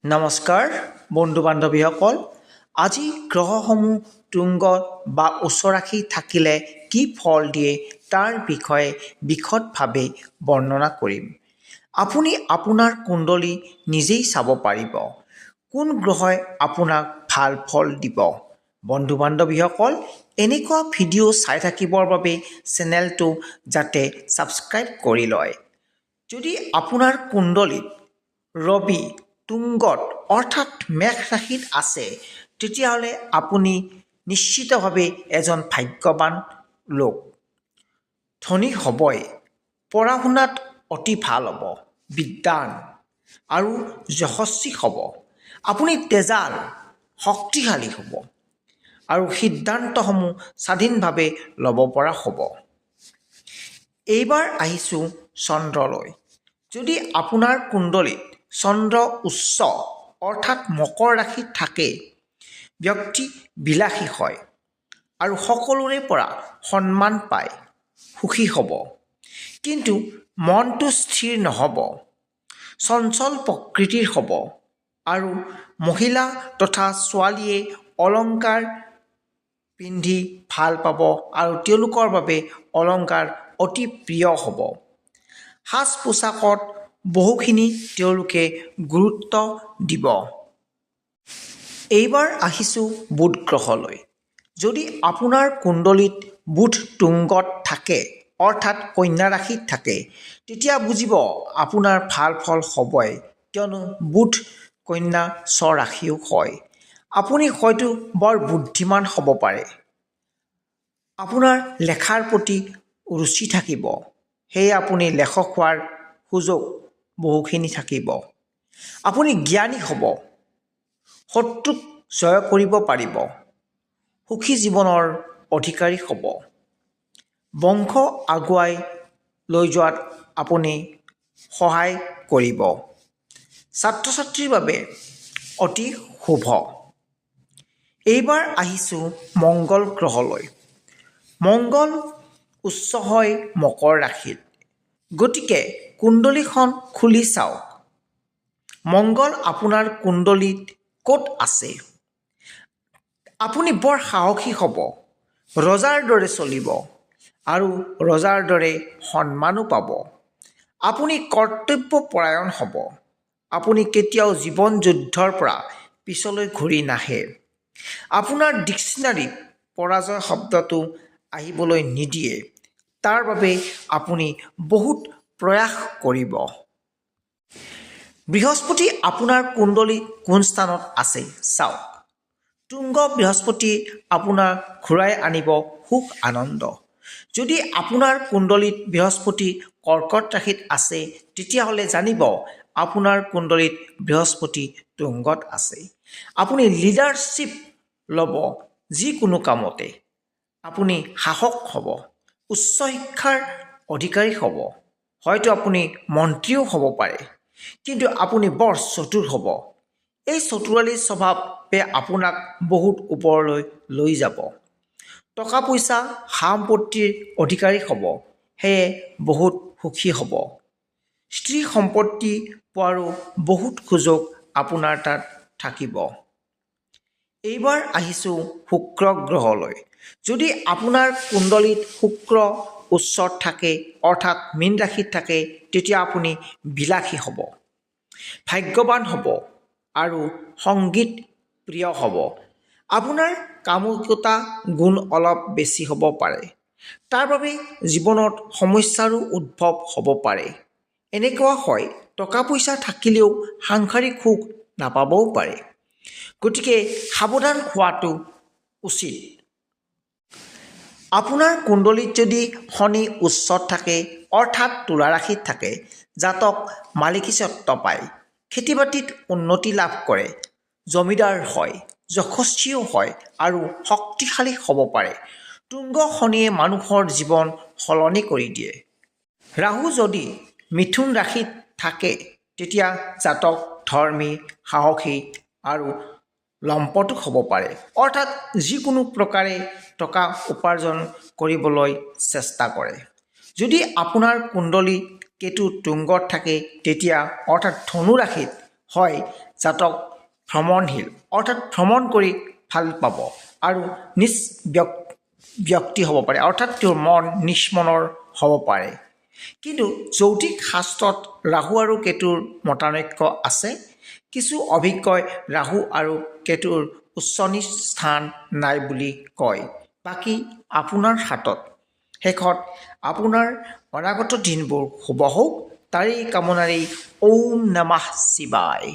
নমস্কাৰ বন্ধু বান্ধৱীসকল, আজি গ্ৰহসমূহ তুংগত বা উচ্চ ৰাশি থাকিলে কি ফল দিয়ে তাৰ বিষয়ে বিশদভাৱে বৰ্ণনা কৰিম। আপুনি আপোনাৰ কুণ্ডলী নিজেই চাব পাৰিব কোন গ্ৰহই আপোনাক ভাল ফল দিব। বন্ধু বান্ধৱীসকল, এনেকুৱা ভিডিঅ' চাই থাকিবৰ বাবে চেনেলটো যাতে ছাবস্ক্ৰাইব কৰি লয়। যদি আপোনাৰ কুণ্ডলীত ৰবি তুংগত অৰ্থাৎ মেষ ৰাশিত আছে, তেতিয়াহ'লে আপুনি নিশ্চিতভাৱে এজন ভাগ্যৱান লোক। ধনী হ'বই, পঢ়া শুনাত অতি ভাল হ'ব, বিদ্বান আৰু যশস্বী হ'ব। আপুনি তেজাল শক্তিশালী হ'ব আৰু সিদ্ধান্তসমূহ স্বাধীনভাৱে ল'ব পৰা হ'ব। এইবাৰ আহিছোঁ চন্দ্ৰলৈ। যদি আপোনাৰ কুণ্ডলীত চন্দ্ৰ উচ্চ অৰ্থাৎ মকৰ ৰাশিত থাকে, ব্যক্তি বিলাসী হয় আৰু সকলোৰে পৰা সন্মান পায়, সুখী হ'ব। কিন্তু মনটো স্থিৰ নহ'ব, চঞ্চল প্ৰকৃতিৰ হ'ব আৰু মহিলা তথা ছোৱালীয়ে অলংকাৰ পিন্ধি ভাল পাব আৰু তেওঁলোকৰ বাবে অলংকাৰ অতি প্ৰিয় হ'ব। সাজ পোছাকত বহুখিনি তেওঁলোকে গুৰুত্ব দিব। এইবাৰ আহিছোঁ বুধ গ্ৰহলৈ। যদি আপোনাৰ কুণ্ডলীত বুধ তুংগত থাকে অৰ্থাৎ কন্যা ৰাশিত থাকে, তেতিয়া বুজিব আপোনাৰ ভাল ফল হ'বই, কিয়নো বুধ কন্যা স্বৰাশিও হয়। আপুনি হয়তো বৰ বুদ্ধিমান হ'ব পাৰে। আপোনাৰ লেখাৰ প্ৰতি ৰুচি থাকিব, সেয়ে আপুনি লেখক হোৱাৰ সুযোগ বহুখিনি থাকিব। আপুনি জ্ঞানী হ'ব, শত্ৰুক জয় কৰিব পাৰিব, সুখী জীৱনৰ অধিকাৰী হ'ব। বংশ আগুৱাই লৈ যোৱাত আপুনি সহায় কৰিব। ছাত্ৰ ছাত্ৰীৰ বাবে অতি শুভ। এইবাৰ আহিছোঁ মংগল গ্ৰহলৈ। মংগল উচ্চ হয় মকৰ ৰাশিত। গতিকে কুণ্ডলীখন খুলি চাওক, মংগল আপোনাৰ কুণ্ডলীত ক'ত আছে। আপুনি বৰ সাহসী হ'ব, ৰজাৰ দৰে চলিব আৰু ৰজাৰ দৰে সন্মানো পাব। আপুনি কৰ্তব্যপৰায়ণ হ'ব। আপুনি কেতিয়াও জীৱন যুদ্ধৰ পৰা পিছলৈ ঘূৰি নাহে। আপোনাৰ ডিক্সনাৰীত পৰাজয় শব্দটো আহিবলৈ নিদিয়ে, তাৰ বাবে আপুনি বহুত প্ৰয়াস কৰিব। বৃহস্পতি আপোনাৰ কুণ্ডলীত কোন স্থানত আছে চাওক। তুংগ বৃহস্পতি আপোনাৰ ঘূৰাই আনিব সুখ আনন্দ। যদি আপোনাৰ কুণ্ডলীত বৃহস্পতি কৰ্কট ৰাশিত আছে, তেতিয়াহ'লে জানিব আপোনাৰ কুণ্ডলীত বৃহস্পতি তুংগত আছে। আপুনি লিডাৰশ্বিপ ল'ব যিকোনো কামতে। আপুনি সাহস হ'ব, উচ্চ শিক্ষাৰ অধিকাৰী হ'ব, হয়তো আপুনি মন্ত্ৰীও হ'ব পাৰে। কিন্তু আপুনি বৰ চতুৰ হ'ব। এই চতুৰালি স্বভাৱে আপোনাক বহুত ওপৰলৈ লৈ যাব। টকা পইচা সম্পত্তিৰ অধিকাৰী হ'ব, সেয়ে বহুত সুখী হ'ব। স্ত্ৰী সম্পত্তি পোৱাৰো বহুত সুযোগ আপোনাৰ তাত থাকিব। এইবাৰ আহিছোঁ শুক্ৰ গ্ৰহলৈ। যদি আপোনাৰ কুণ্ডলীত শুক্ৰ উচ্চত থাকে অৰ্থাৎ মীন ৰাশিত থাকে, তেতিয়া আপুনি বিলাসী হ'ব, ভাগ্যৱান হ'ব আৰু সংগীত প্ৰিয় হ'ব। আপোনাৰ কামুকতা গুণ অলপ বেছি হ'ব পাৰে, তাৰ বাবে জীৱনত সমস্যাৰো উদ্ভৱ হ'ব পাৰে। এনেকুৱা হয়, টকা পইচা থাকিলেও সাংসাৰিক সুখ নাপাবও পাৰে। গতিকে সাৱধান হোৱাটো উচিত। আপোনাৰ কুণ্ডলীত যদি শনি উচ্চত থাকে অৰ্থাৎ তুলা ৰাশিত থাকে, জাতক মালিকীস্বত্ব পায়, খেতি বাতিত উন্নতি লাভ কৰে, জমিদাৰ হয়, যশস্বীও হয় আৰু শক্তিশালী হ'ব পাৰে। তুংগ শনিয়ে মানুহৰ জীৱন সলনি কৰি দিয়ে। ৰাহু যদি মিথুন ৰাশিত থাকে, তেতিয়া জাতক ধৰ্মী, সাহসী আৰু লম্পটো হ'ব পাৰে, অৰ্থাৎ যিকোনো প্ৰকাৰে টকা উপাৰ্জন কৰিবলৈ চেষ্টা কৰে। যদি আপোনাৰ কুণ্ডলীত কেতু তুংগত থাকে, তেতিয়া অৰ্থাৎ ধনু ৰাশিত হয় জাতক ভ্ৰমণশীল, অৰ্থাৎ ভ্ৰমণ কৰি ভাল পাব আৰু নিজ ব্যক্তি হ'ব পাৰে, অৰ্থাৎ তেওঁৰ মন নিষ্মনৰ হ'ব পাৰে। কিন্তু জ্যোতিষ শাস্ত্ৰত ৰাহু আৰু কেতুৰ মতানৈক্য আছে। কিছু অভিজ্ঞই ৰাহু আৰু কেতুৰ উচ্চ নীচ স্থান নাই বুলি কয়। বাকী আপোনাৰ হাতত। শেষত আপোনাৰ অনাগত দিনবোৰ শুভ হওক তাৰেই কামনাৰেই ওম নমঃ শিৱায়।